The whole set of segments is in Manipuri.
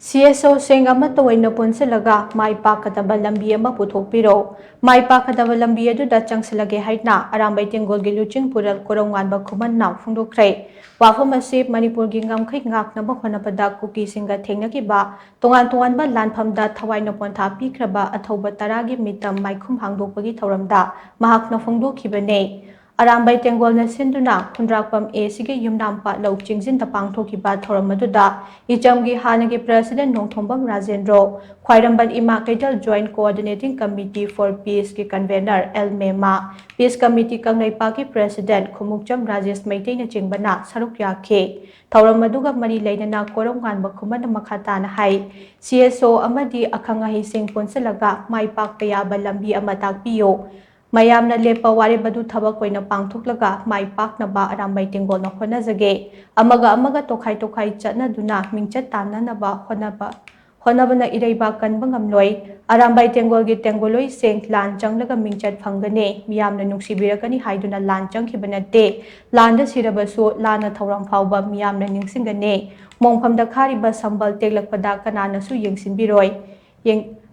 CSO shing Amata Oina Punsilaga, Mai Pakkadaba Lambi Puthokpiro, Mai Pakkadaba Lambi Aduda Changsilage haina, Arambai Tenggol Luchingpurel Korounganba Khuman phongdokkhre, Wafamasi Manipur Gingam Kik Ngak Nabakhanapada Kuki Singa Tengnakiba, Tongan Lanpamda Tawaina Ponta Pikraba, Atoba Taragi Mitam Maikum Hangdokpagi Tauramda, Mahakna phongdokkibane. Arambai Tenggol na sinduna Kundrakpam Sige Yumnampa Luchingzin Pangthokiba Thoramaduda, Ichamgi Hanagi President Nongthombam Rajendro, Khwairamban Ima Kaidal Joint Coordinating Committee for Peace ki Convener El Mema, Peace Committee Kangnaipa President Khumukcham Rajesh Maitain Chingbana Sarukya Ke, Thoramaduga Mari Lainana Korounganba Khuman Makhatana Hai, CSO Amadi Akhangahi Sing Punsilaga, Mai Pakkadaba Lambi Amata Pio. Mayamna lepa wari badu thabak koina pangthoklaga Mai Pakkadaba Arambai Tenggol na honajage amaga tokhai chatna duna mingchat tamnanaba honabana iraiba kanba ngamloi Arambai Tenggol gi Tenggoloi seng lan changlaga mingchat phangane miyamna nungsibirakani haiduna lan changkhibanatte landa sirabasu lana thauram phawba miyamna ningsingane mongphamda khariba sambal teklakpada kananasu yengsinbiroi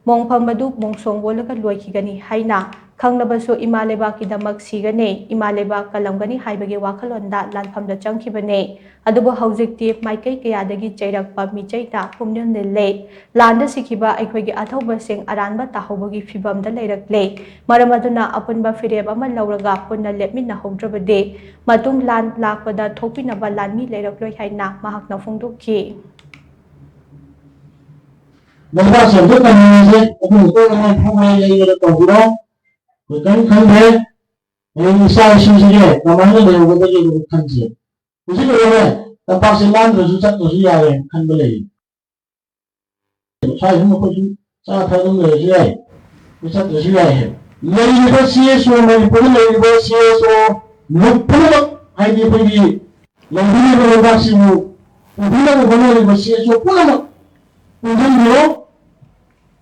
mongpham madu mongsong bolaga loikigani haina Khangnabasu Imaleba Kidamak Sigane, Imaleba Kalangani Haibagi Wakalonda, Lanpamda Chankibane, Adubo Hauzikti, Maikai Kayadagi Jairakpa Mijaita, Pumnian de Lay, Landa Sikiba, Equigi Atoba Sing Aranba Tahobagi Fibam the Lairak Lay, Maramaduna Apunba Fireba Lauraga, Puna Lepmina Homdrabade, Matung Land Lakpada, Topinaba Lani Lairak Loihaina, Mahakna phongdokkhre. Bukan khande yang isa sih namanya dia bukan jadi khande. Usi kalau tempat silang terus terus ya khande lagi. Saya semua pun saya tahu ni je. Bisa terus ya. Lagi itu CSO Manipuri lagi itu CSO Luchingpurel hai dia pergi. Lambi Aduda simu. Udah benar lagi CSO pulang. Udah dia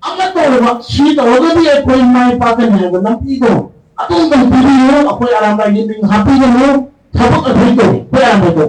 Amata orang sih kalau dia koi Mai Pakkadaba Lambi itu, atau orang pilih apa yang Arambai Tenggol happy itu, sabuk itu, apa yang itu.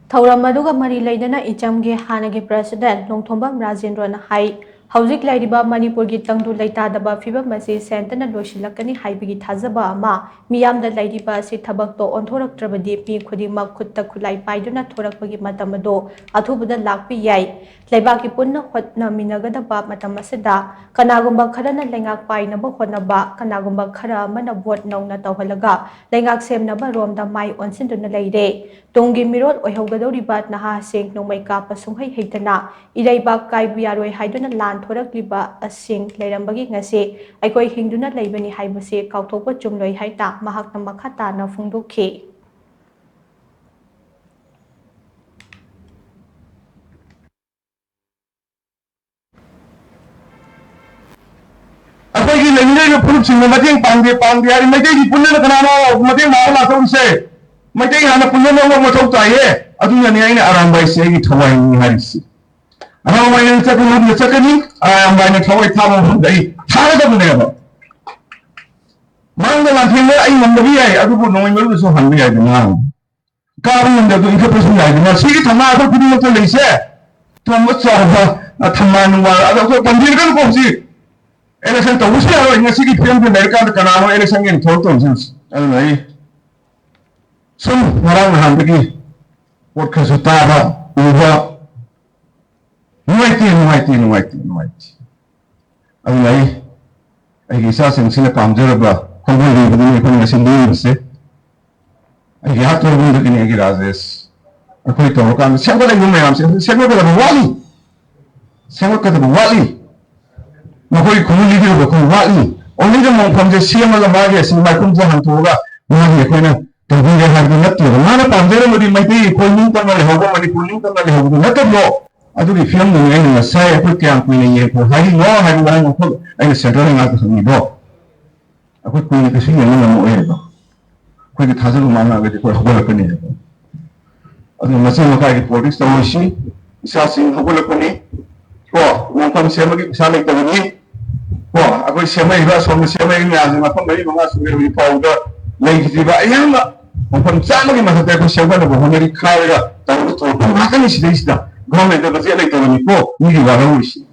Thoramaduga Mari Laidana Ichamgi Hanagi President Nongthombam Rajendro na Hai, Hauzik Laidiba Manipur gi Tangdu Laitadaba Fiba Masi Sentana Loshilakani Haibigi Thazaba Ama, Miyamda Laidiba Si Thabakto Onthoraktrabadi Pi Khudima Khutta Khulai Paiduna Thorakpagi Matamado, Athubada Lakpi Yai, Laibaki Punna Hotna Minagadaba Matamasida, Kanagumba Karana Lengak Painaba Honaba, Kanagumba Kara Mana Bot Nongna Tawhalaga, Lengak Semnaba Romda Mai Onsinduna Laide, Dongi Mirot Ohogadoribat Naha Sing Nomaika Pasunghay Hitana, Iraiba Kaibiaroi Haiduna Land Thorakliba Asing Lairambagi Ngase, Aikoi Hinduna Laibani Haibase, Kautopa Jumloi Haita, Mahakna Makata na phongdokkhre. Apa ini lagi perlu sih macam pandai hari macam ini punya kerana macam mana tahu saya macam ini anak punya orang macam tu aye, aduh ni ini Arambai saya ini thawai ni hari sih. Arambai ni saya pun macam ni, Arambai ni thawai thamu dari thara tu ni apa. Mana lah tinggal aye mana dia, aduh pun orang malu so handu aye dengan. Kau mana tu ikut person aye dengan. Sih thama tu pun macam ni saya. Tu macam apa thama nuwa, aduh tu panjir kan kau sih. Election to usia orang yang sih film Amerika kerana election yang thorton sih, alright. So orang ham pergi, buat kesutaan, ubah, nuaiti. Alright, kisah sengsinya pamjor bah, komponi begini pun masih dulu sih. Ayat tu pun begini lagi razes. Aku itu kan, siapa lagi memang siapa kata wali. Makoi kumuli dia berkong wali. Orang itu mungkin je siapa yang magi, siapa pun jangan tuga. Magi aku ni, tapi dia harus ngerti. Mana panjang mudi mati, kau ni tak boleh hoga, Manipur ni tak boleh hoga. Ngerti lo. Aduh di film ni ni saya pun kian punya ye. Hari orang aku, ini sentral yang aku sini do. Aku punya kesini ni nama orang do. Kau di thazal mana lagi kau hoga lagi ni. Aduh masih makai politik tahu sih. Isasing hoga lagi ni. Kau mungkin siapa lagi sana kita ni. Wah, aku siapa juga suami siapa ini aja, macam dari mana suami ini powder, lagi tiba, ayam lah, ꯃꯐꯝ ꯆꯥꯝꯃꯒꯤ ꯃꯊꯛꯇ ꯑꯩꯈꯣꯏ ꯁꯦꯝꯒꯠꯅꯕ ꯍꯣꯠꯅꯔꯤ ꯈꯥꯏꯔꯒ ꯇꯧꯕ ꯊꯕꯛ ꯉꯥꯛꯇꯅꯤ ꯁꯤꯗꯩꯁꯤꯗ ꯒꯣꯔꯃꯦꯟꯗ ꯕꯖꯦꯠ ꯂꯩꯇꯕꯅꯤꯀꯣ ꯃꯤꯒꯤ ꯋꯥꯔꯧꯔꯤꯁꯤ